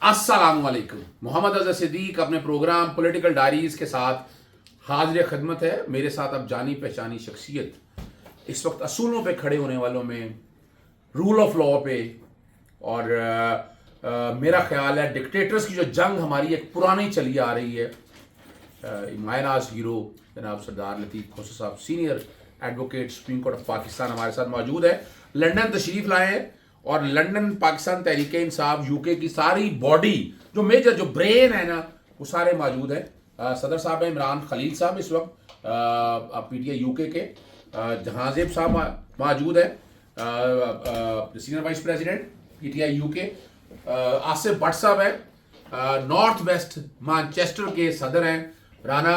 अस्सलाम वालेकुम। मोहम्मद अज़हर सिद्दीक अपने प्रोग्राम पॉलिटिकल डायरीज़ के साथ हाजिर खदमत है। मेरे साथ अब जानी पहचानी शख्सियत, इस वक्त असूलों पे खड़े होने वालों में, रूल ऑफ लॉ पे, और मेरा ख्याल है डिक्टेटर्स की जो जंग हमारी एक पुरानी चली आ रही है, मायनाज हीरो जनाब सरदार लतीफ़ खोसा साहब senior advocate supreme court of Pakistan हमारे साथ मौजूद है। लंदन तशरीफ़ लाए हैं और लंदन पाकिस्तान तहरीक इंसाफ यूके की सारी बॉडी, जो मेजर जो ब्रेन है ना, वो सारे मौजूद हैं। सदर साहब हैं इमरान खलील साहब इस वक्त PTI यूके के, जहांजेब साहब मौजूद है senior vice president PTI UK, Asif Bhatt साहब है नॉर्थ वेस्ट मैनचेस्टर के सदर हैं, राना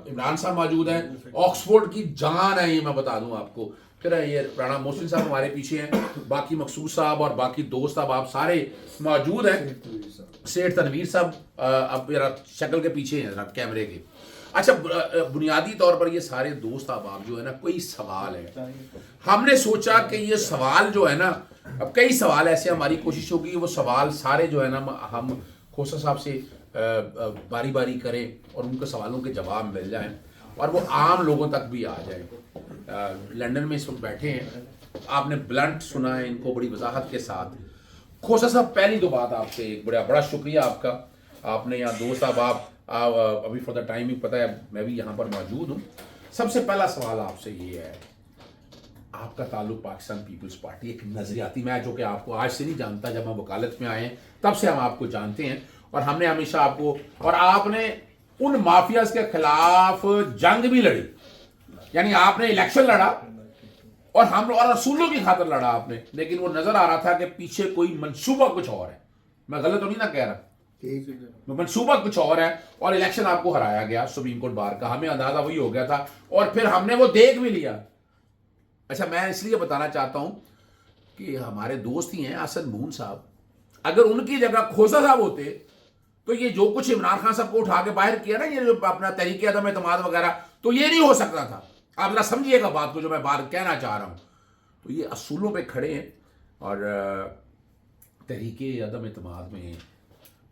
इमरान साहब मौजूद हैं, ऑक्सफोर्ड की जान है ये मैं बता दूं आपको। फिर ये राना मोहसिन साहब हमारे पीछे हैं, बाकी मकसूद साहब और बाकी दोस्त साहब आप सारे मौजूद हैं। सेठ तनवीर साहब अब मेरा शक्ल के पीछे हैं कैमरे के। अच्छा, बुनियादी तौर पर ये सारे दोस्त आप जो है ना, कोई सवाल है, हमने सोचा कि ये सवाल जो है ना, अब कई सवाल ऐसे हमारी कोशिश होगी वो सवाल सारे जो है ना हम खोसा साहब से बारी बारी करें और उनके सवालों के जवाब मिल जाएं और वो आम लोगों तक भी आ जाए। लंदन में इस वक्त बैठे हैं, आपने ब्लंट सुना है इनको बड़ी वजाहत के साथ। खोसा साहब, पहली तो बात आपसे एक बड़ा शुक्रिया आपका, आपने यहाँ दोस्त साहब आप अभी फॉर द टाइमिंग पता है मैं भी यहाँ पर मौजूद हूँ। सबसे पहला सवाल आपसे ये है, आपका ताल्लुक पाकिस्तान पीपल्स पार्टी एक नजरियाती, मैं जो कि आपको आज से नहीं जानता, जब हम वकालत में आए हैं तब से हम आपको जानते हैं और हमने हमेशा आपको, और आपने उन माफियाज के खिलाफ जंग भी लड़ी, यानी आपने इलेक्शन लड़ा और हम और असूलों की खातिर लड़ा आपने, लेकिन वो नजर आ रहा था कि पीछे कोई मंसूबा कुछ और है। मैं गलत तो नहीं ना कह रहा? मंसूबा कुछ और है और इलेक्शन आपको हराया गया सुप्रीम कोर्ट बार का, हमें अंदाजा वही हो गया था और फिर हमने वो देख भी लिया। अच्छा, मैं इसलिए बताना चाहता हूं कि हमारे दोस्त ही हैं असद मून साहब, अगर उनकी जगह खोसा साहब होते तो ये जो कुछ इमरान खान साहब को उठा के बाहर किया ना, ये जो अपना तहरीक अदम एतमाद वगैरह, तो ये नहीं हो सकता था। आप जरा समझिएगा बात को जो मैं बात कहना चाह रहा हूं। तो ये असूलों पे खड़े हैं और तहरीक अदम एतमाद में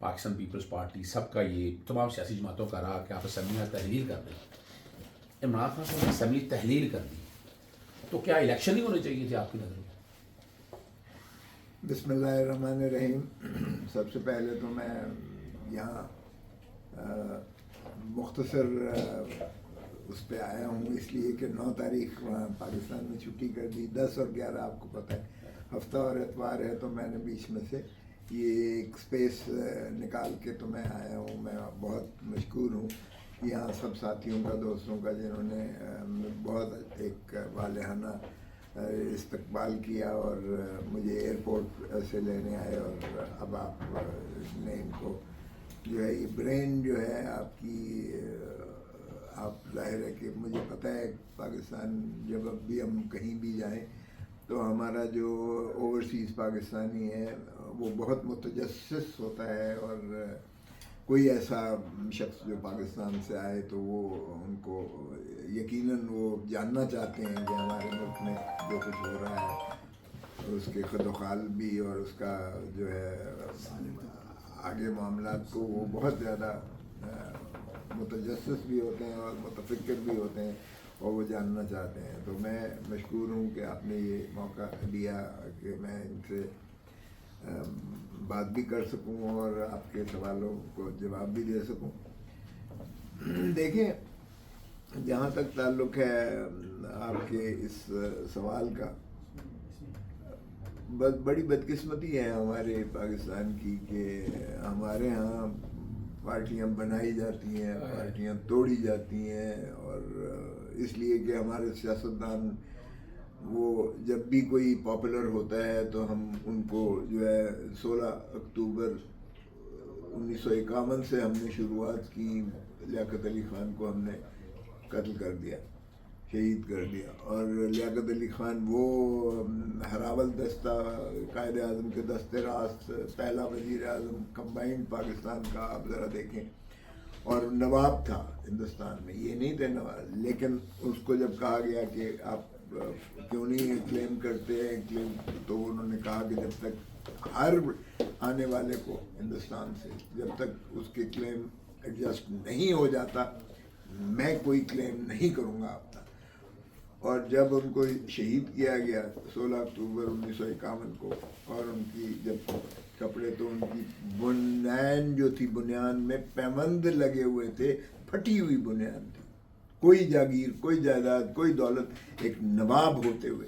पाकिस्तान पीपल्स पार्टी सबका ये तमाम सियासी जमातों का रहा कि आप असम्बली में तहलील कर दें। इमरान खान साहब ने असम्बली तहलील कर दी, तो क्या इलेक्शन ही होने चाहिए थे आपकी नज़र में? बिस्मिल्लाहिर्रहमानिर्रहीम। सबसे पहले तो मैं यहाँ मुख्तसर उस पर आया हूँ इसलिए कि 9 तारीख वहाँ पाकिस्तान में छुट्टी कर दी, 10 और 11 आपको पता है हफ्ता और एतवार है, तो मैंने बीच में से ये एक स्पेस निकाल के तो मैं आया हूँ। मैं बहुत मशकूर हूँ यहाँ सब साथियों का, दोस्तों का, जिन्होंने बहुत एक वालेहाना इस्तकबाल किया और मुझे एयरपोर्ट से लेने आए। और अब आपने इनको जो है ये ब्रेन जो है आपकी, आप जाहिर है कि मुझे पता है पाकिस्तान जब अब भी हम कहीं भी जाएं तो हमारा जो ओवरसीज़ पाकिस्तानी है वो बहुत मुतजस्सिस होता है, और कोई ऐसा शख्स जो पाकिस्तान से आए तो वो उनको यकीनन वो जानना चाहते हैं कि हमारे मुल्क में जो कुछ हो रहा है उसके खदोखाल भी और उसका जो है आगे मामलात को वो बहुत ज़्यादा मुतजस्सिस भी होते हैं और मुतफिक्र भी होते हैं और वो जानना चाहते हैं। तो मैं मशकूर हूँ कि आपने ये मौका दिया कि मैं इनसे बात भी कर सकूं और आपके सवालों को जवाब भी दे सकूं। देखिए, जहाँ तक ताल्लुक़ है आपके इस सवाल का, बड़ी बदकिस्मती है हमारे पाकिस्तान की कि हमारे यहाँ पार्टियाँ बनाई जाती हैं, पार्टियाँ तोड़ी जाती हैं, और इसलिए कि हमारे सियासतदान वो जब भी कोई पॉपुलर होता है तो हम उनको जो है 16 अक्टूबर 1951 से हमने शुरुआत की, लियाकत अली ख़ान को हमने कत्ल कर दिया, शहीद कर दिया। और लियाकत अली ख़ान वो हरावल दस्ता कायद आज़म के दस्ते रास्त पहला वज़ीर आज़म कंबाइंड पाकिस्तान का आप ज़रा देखें, और नवाब था हिंदुस्तान में, ये नहीं थे नवाब। लेकिन उसको जब कहा गया कि आप क्यों नहीं क्लेम करते हैं क्लेम, तो उन्होंने कहा कि जब तक ہر آنے والے کو ہندوستان سے جب تک اس کے کلیم ایڈجسٹ نہیں ہو جاتا میں کوئی کلیم نہیں کروں گا اپنا. اور جب ان کو شہید کیا گیا 16 اکتوبر 1951 کو, اور ان کی جب کپڑے تو ان کی بنیان جو تھی, بنیان میں پیوند لگے ہوئے تھے, پھٹی ہوئی بنیان تھی, کوئی جاگیر, کوئی جائیداد, کوئی دولت, ایک نواب ہوتے ہوئے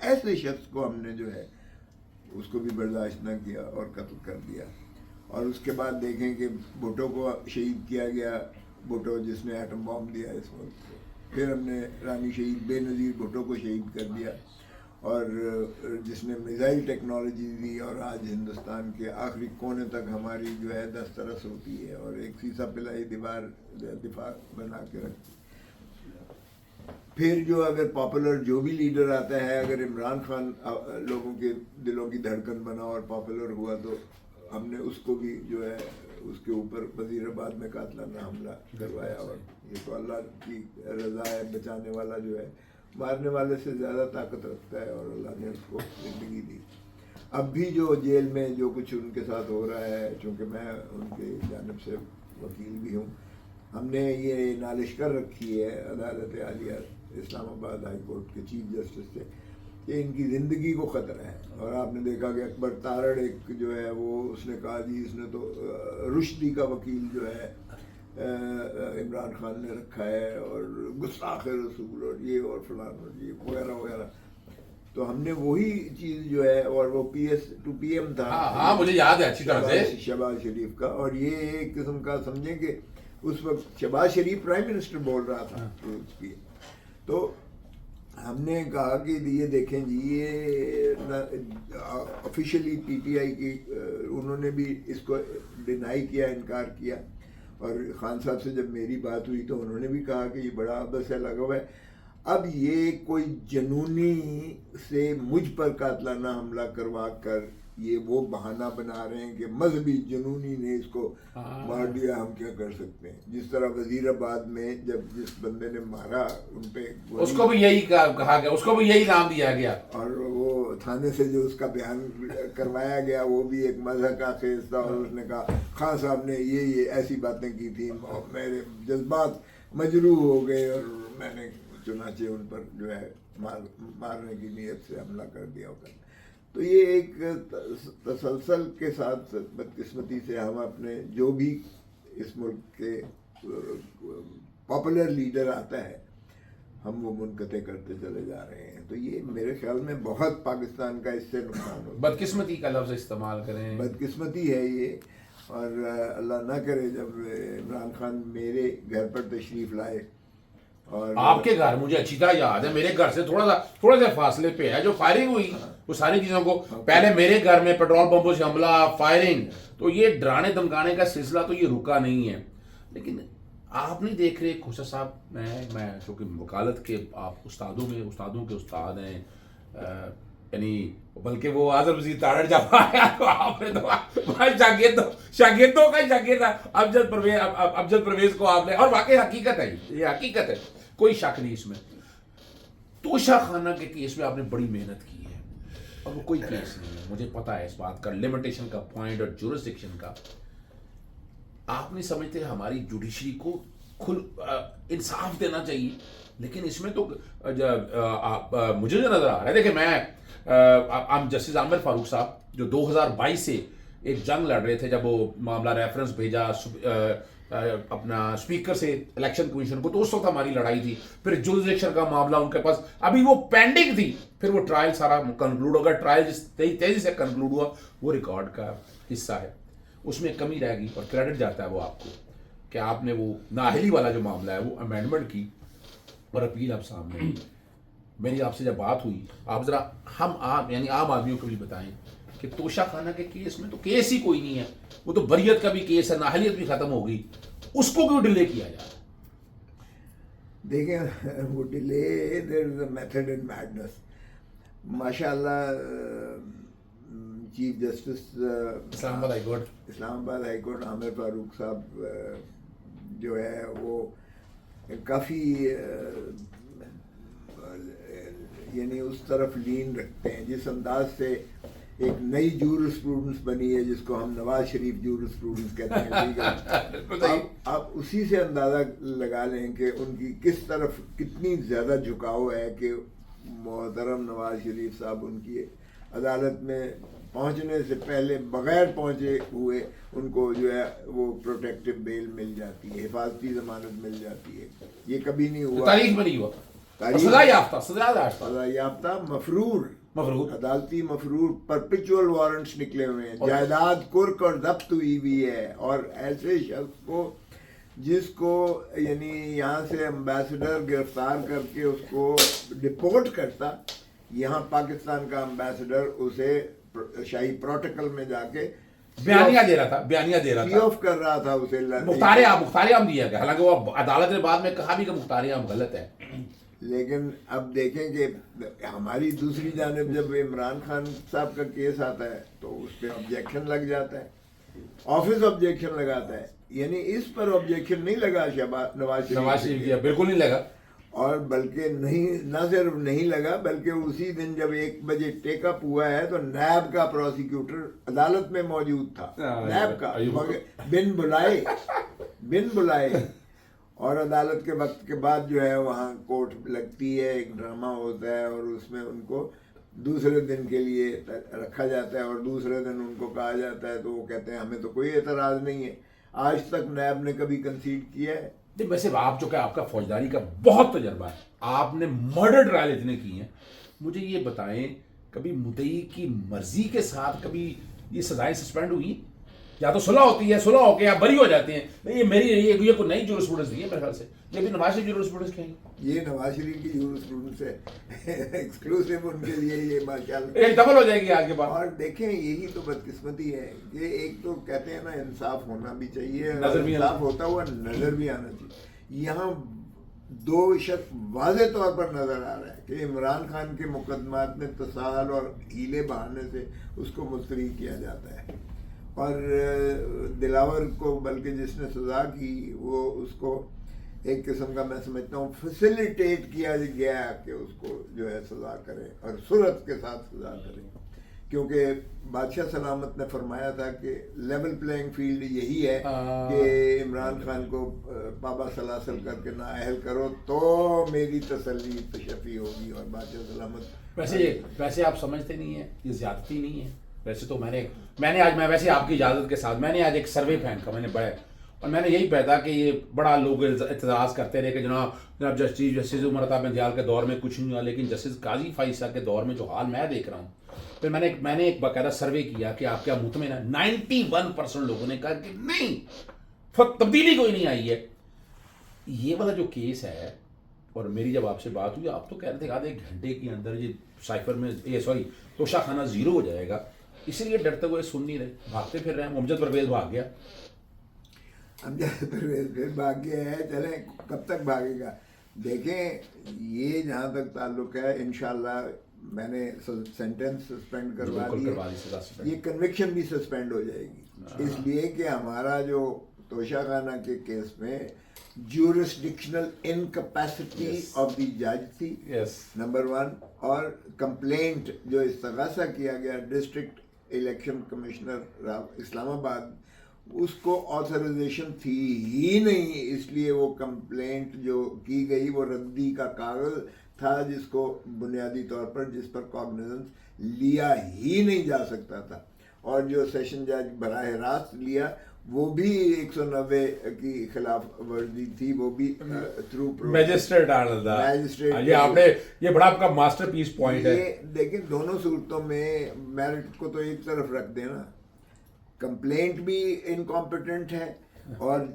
ایسے شخص کو ہم نے جو ہے اس کو بھی برداشت نہ کیا اور قتل کر دیا. اور اس کے بعد دیکھیں کہ بھٹو کو شہید کیا گیا, بھٹو جس نے ایٹم بام دیا اس وقت. پھر ہم نے رانی شہید بے نظیر بھٹو کو شہید کر دیا, اور جس نے میزائل ٹیکنالوجی دی, اور آج ہندوستان کے آخری کونے تک ہماری جو ہے دسترس ہوتی ہے, اور ایک سیسا پلائی دفاع بنا کے رکھتی. پھر جو اگر پاپولر جو بھی لیڈر آتا ہے, اگر عمران خان لوگوں کے دلوں کی دھڑکن بنا اور پاپولر ہوا, تو ہم نے اس کو بھی جو ہے اس کے اوپر وزیر آباد میں قاتلانہ حملہ کروایا. اور یہ تو اللہ کی رضا ہے, بچانے والا جو ہے مارنے والے سے زیادہ طاقت رکھتا ہے, اور اللہ نے اس کو زندگی دی. اب بھی جو جیل میں جو کچھ ان کے ساتھ ہو رہا ہے, چونکہ میں ان کی جانب سے وکیل بھی ہوں, ہم نے یہ نالش کر رکھی ہے عدالت عالیہ اسلام آباد ہائی کورٹ کے چیف جسٹس سے کہ ان کی زندگی کو خطرہ ہے. اور آپ نے دیکھا کہ اکبر تارڑ ایک جو ہے وہ اس نے کہا جی اس نے تو رشدی کا وکیل جو ہے عمران خان نے رکھا ہے, اور گستاخ رسول, اور یہ اور فلان اور یہ وغیرہ وغیرہ. تو ہم نے وہی چیز جو ہے, اور وہ PM تھا, ہاں مجھے یاد ہے اچھی طرح سے, شہباز شریف کا, اور یہ ایک قسم کا سمجھیں کہ اس وقت شہباز شریف پرائم منسٹر بول رہا تھا اس کی. تو ہم نے کہا کہ یہ دیکھیں جی یہ آفیشلی PTI کی انہوں نے بھی اس کو ڈینائی کیا, انکار کیا. اور خان صاحب سے جب میری بات ہوئی تو انہوں نے بھی کہا کہ یہ بڑا عبث ہے, لگا ہوا ہے. اب یہ کوئی جنونی سے مجھ پر قاتلانہ حملہ کروا کر یہ وہ بہانہ بنا رہے ہیں کہ مذہبی جنونی نے اس کو مار دیا, ہم کیا کر سکتے ہیں. جس طرح وزیر آباد میں جب جس بندے نے مارا ان پہ اس کو بھی یہی کہا گیا, اس کو بھی یہی نام دیا گیا, اور وہ تھانے سے جو اس کا بیان کروایا گیا وہ بھی ایک مذہب کا خیز تھا. اور اس نے کہا خان صاحب نے یہ ایسی باتیں کی تھیں, میرے جذبات مجروح ہو گئے, اور میں نے چنانچہ ان پر جو ہے مارنے کی نیت سے حملہ کر دیا ہوگا. تو یہ ایک تسلسل کے ساتھ بدقسمتی سے ہم اپنے جو بھی اس ملک کے پاپولر لیڈر آتا ہے ہم وہ منقطع کرتے چلے جا رہے ہیں. تو یہ میرے خیال میں بہت پاکستان کا اس سے نقصان ہوتا ہے. بدقسمتی کا لفظ استعمال کریں, بدقسمتی ہے یہ. اور اللہ نہ کرے جب عمران خان میرے گھر پر تشریف لائے, اور آپ کے گھر مجھے اچھی طرح یاد ہے, میرے گھر سے تھوڑا سا فاصلے پہ ہے جو فائرنگ ہوئی, وہ ساری چیزوں کو پہلے میرے گھر میں پیٹرول پمپوں سے حملہ, فائرنگ, تو یہ ڈرانے دھمکانے کا سلسلہ تو یہ رکا نہیں ہے. لیکن آپ نہیں دیکھ رہے خوشا صاحب, میں چونکہ وکالت کے آپ استادوں کے استاد ہیں, یعنی بلکہ وہ اعظم وزیر تارڑ جب آیا تو آپ نے تو شاگردوں کا شاگرد افضل پرویز کو آپ نے, اور واقعی حقیقت ہے, یہ حقیقت ہے, کوئی شک نہیں اس میں. توشہ خانہ کے کیس میں آپ نے بڑی محنت کی ہے, اور وہ کوئی کیس نہیں ہے, مجھے پتا ہے اس بات کا, لمیٹیشن کا پوائنٹ اور جورسڈکشن کا. آپ نہیں سمجھتے ہماری جوڈیشری کو انصاف دینا چاہیے, لیکن اس میں تو مجھے جو نظر آ رہا ہے, دیکھیں میں جسٹس عامر فاروق صاحب جو 2022 سے ایک جنگ لڑ رہے تھے, جب وہ معاملہ ریفرنس بھیجا اپنا اسپیکر سے الیکشن کمیشن کو, تو اس وقت ہماری لڑائی تھی. پھر جورسڈکشن کا معاملہ ان کے پاس ابھی وہ پینڈنگ تھی, پھر وہ ٹرائل سارا کنکلوڈ ہوگا, ٹرائل جس تیزی سے کنکلوڈ ہوا وہ ریکارڈ کا حصہ ہے, اس میں کمی رہ گئی, اور کریڈٹ جاتا ہے وہ آپ کو کہ آپ نے وہ نااہلی والا جو معاملہ ہے وہ امینڈمنٹ کی اور اپیل آپ سامنے. میری آپ سے جب بات ہوئی, آپ ذرا یعنی عام آدمیوں کو بھی بتائیں کہ توشہ خانہ کے کیس میں تو کیس ہی کوئی نہیں ہے, وہ تو بریت کا بھی کیس ہے, نااہلیت بھی ختم ہو گئی, اس کو کیوں ڈیلے کیا جا رہا ہے؟ دیکھیں وہ delay, there is a method in madness. ماشاء اللہ چیف جسٹس اسلام آباد ہائی کورٹ عامر فاروق صاحب جو ہے وہ کافی یعنی اس طرف لین رکھتے ہیں, جس انداز سے एक नई जूरिस्प्रूडेंस बनी है जिसको हम नवाज शरीफ जूरिस्प्रूडेंस कहते हैं लीगल। आप उसी से अंदाज़ा लगा लें कि उनकी किस तरफ कितनी ज़्यादा झुकाव है कि मोहतरम नवाज शरीफ साहब उनकी अदालत में पहुंचने से पहले बगैर पहुंचे हुए उनको जो है वो प्रोटेक्टिव बेल मिल जाती है, हिफाजती ज़मानत मिल जाती है। ये कभी नहीं हुआ, तारीख में नहीं हुआ, सजा याफ्ता मफरूर अदालती मफरूर परपिचुअल वारंट्स निकले हुए हैं, जायदाद कुर्क और जब्त हुई हुई है। और ऐसे शख्स को जिसको यानी यहाँ से एम्बेसडर गिरफ्तार करके उसको डिपोर्ट करता, यहाँ पाकिस्तान का एम्बेसडर उसे शाही प्रोटोकॉल में जाके बयानिया दे रहा था, ऑफ कर रहा था उसे, मुख्तारियाम दिया गया। हालांकि वो अदालत ने बाद में कहा भी कि मुख्तारियाम गलत है। लेकिन अब देखें कि हमारी दूसरी जानिब जब इमरान खान साहब का केस आता है तो उस पर ऑब्जेक्शन लग जाता है, ऑफिस ऑब्जेक्शन लगाता है, यानी इस पर ऑब्जेक्शन नहीं लगा नवाज शरीफ, बिल्कुल नहीं लगा। और बल्कि नहीं, न सिर्फ नहीं लगा बल्कि उसी दिन जब 1 बजे टेकअप हुआ है तो नैब का प्रोसिक्यूटर अदालत में मौजूद था, नैब का, बिन बुलाए। और अदालत के वक्त के बाद जो है वहाँ कोर्ट लगती है, एक ड्रामा होता है और उसमें उनको दूसरे दिन के लिए रखा जाता है और दूसरे दिन उनको कहा जाता है तो वो कहते हैं हमें तो कोई एतराज़ नहीं है। आज तक नैब ने कभी कंसीड किया है? वैसे आप जो क्या आपका फौजदारी का बहुत तजर्बा है, आपने मर्डर ट्रायल इतने किए हैं, मुझे ये बताएं कभी मुद्दई की मर्जी के साथ कभी ये सजाएं सस्पेंड हुई? या तो सुलह होती है, सुलह होके आप बरी हो जाते हैं। नहीं, ये मेरी ये कोई नई जूरिस्प्रूडेंस नहीं है मेरे ख्याल से, ये भी नवाज शरीफ जूरिस्प्रूडेंस क्या है? ये नवाज शरीफ की जूरिस्प्रूडेंस है एक्सक्लूसिव उनके लिए, ये माशाल्लाह एक डबल हो जाएगी आज के बाद। और देखें यही तो बदकिस्मती है कि एक तो कहते हैं ना इंसाफ होना भी चाहिए, इंसाफ होता हुआ नजर भी आना चाहिए। यहाँ दो शक वाज़े तौर पर नजर आ रहा है कि इमरान खान के मुकदमात में तसाहल और हीले बहाने से उसको मुस्तरी किया जाता है और दिलावर को बल्कि जिसने सज़ा की वो उसको एक किस्म का मैं समझता हूँ फैसिलिटेट किया गया कि उसको जो है सज़ा करें और सुरत के साथ सज़ा करें, क्योंकि बादशाह सलामत ने फरमाया था कि लेवल प्लेइंग फील्ड यही है कि इमरान खान को पाबा सलासल करके नाअहल करो तो मेरी तसल्ली तशफ़ी होगी। और बादशाह सलामत वैसे आप समझते नहीं है ये ज़्यादती नहीं है? वैसे तो मैंने आज, मैं वैसे आपकी इजाज़त के साथ मैंने आज एक सर्वे फेंका, मैंने पढ़ा और मैंने यही पैदा कि ये बड़ा लोग एतराज़ करते रहे कि जनाब जस्टिस उमर अता बंदियाल के दौर में कुछ नहीं हुआ, लेकिन जस्टिस काजी फाइसा के दौर में जो हाल मैं देख रहा हूँ, फिर मैंने एक बाकायदा सर्वे किया कि आप क्या मुतमिन है। 91% लोगों ने कहा कि नहीं, तब्दीली कोई नहीं आई है। ये वाला जो केस है, और मेरी जब आपसे बात हुई आप तो कह रहे थे आधे घंटे के अंदर ये साइफर में तोशा खाना ज़ीरो हो जाएगा, इसलिए डरते हुए सुन नहीं रहे, भागते फिर रहे हैं। अमजद परवेज भाग गया, अमजद परवेज फिर भाग गया है, चलें कब तक भागेगा? देखें ये जहाँ तक ताल्लुक है इंशाल्लाह मैंने सेंटेंस सस्पेंड करवा दिया, ये कन्विक्शन भी सस्पेंड हो जाएगी, इसलिए कि हमारा जो तोशा खाना के केस में jurisdictional incapacity of the judge थी, नंबर 1, और कंप्लेंट जो इस्तग़ासा किया गया डिस्ट्रिक्ट इलेक्शन कमिश्नर इस्लामाबाद, उसको ऑथराइजेशन थी ही नहीं, इसलिए वो कंप्लेंट जो की गई वो रद्दी का कागज़ था जिसको बुनियादी तौर पर जिस पर कॉग्निजेंस लिया ही नहीं जा सकता था। और जो सेशन जज बराह रास्त लिया वो भी 190 की खिलाफ वर्जी थी, वो भी थ्रू मैजिस्ट्रेट। ये आपने ये बड़ा आपका मास्टरपीस पॉइंट है। देखिए दोनों सूरतों में मेरिट को तो एक तरफ रख देना, कंप्लेंट भी इनकॉम्पिटेंट है और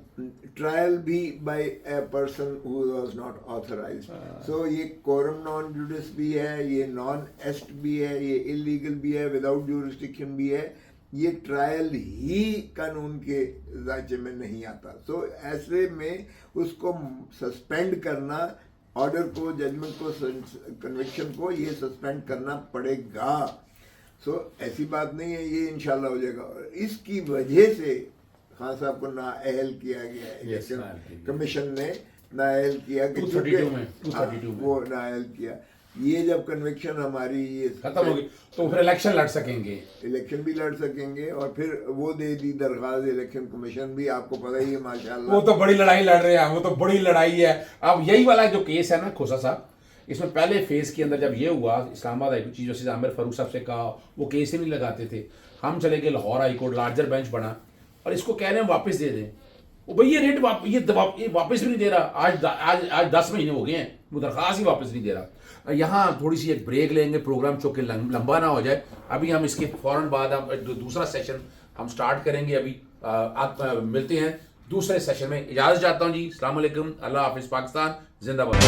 ट्रायल भी by a person who was not authorized. So ये कोरम नॉन जुडिस भी है, ये नॉन एस्ट भी है, ये इलीगल भी है, विदाउट जुरिस्डिक्शन भी है, ये ट्रायल ही कानून के ज़ायचे में नहीं आता। सो ऐसे में उसको सस्पेंड करना, ऑर्डर को, जजमेंट को, कन्विक्शन को ये सस्पेंड करना पड़ेगा। सो ऐसी बात नहीं है, ये इंशाल्लाह हो जाएगा। इसकी वजह से खान साहब को नाअहल किया गया, इलेक्शन कमीशन ने नाअहल किया कि वो नाअहल किया। ये जब कन्विक्शन हमारी ये खत्म होगी तो फिर इलेक्शन लड़ सकेंगे। इलेक्शन भी लड़ सकेंगे और फिर वो दे दी दरख्वास्त इलेक्शन कमीशन भी, आपको पता ही है माशाल्लाह। वो तो बड़ी लड़ाई लड़ रहे हैं, वो तो बड़ी लड़ाई है। अब यही वाला जो केस है ना खोसा साहब, इसमें पहले फेज के अंदर जब ये हुआ, Islamabad high court chief justice Aamir Farooq साहब से कहा वो केस ही नहीं लगाते थे, हम चले गए Lahore high court, larger bench बना और इसको कह रहे हैं वापस दे दें। वो भाई ये रेट ये वापस भी नहीं दे रहा। आज 10 महीने हो गए हैं, वो दरख्वास्त ही वापस नहीं दे रहा। यहाँ थोड़ी सी एक ब्रेक लेंगे, प्रोग्राम चूँकि लंबा ना हो जाए। अभी हम इसके फ़ौरन बाद हम दूसरा सेशन हम स्टार्ट करेंगे। अभी आप मिलते हैं दूसरे सेशन में। इजाज़त चाहता हूँ जी। अस्सलाम वालेकुम, अल्लाह हाफिज़, पाकिस्तान जिंदाबाद।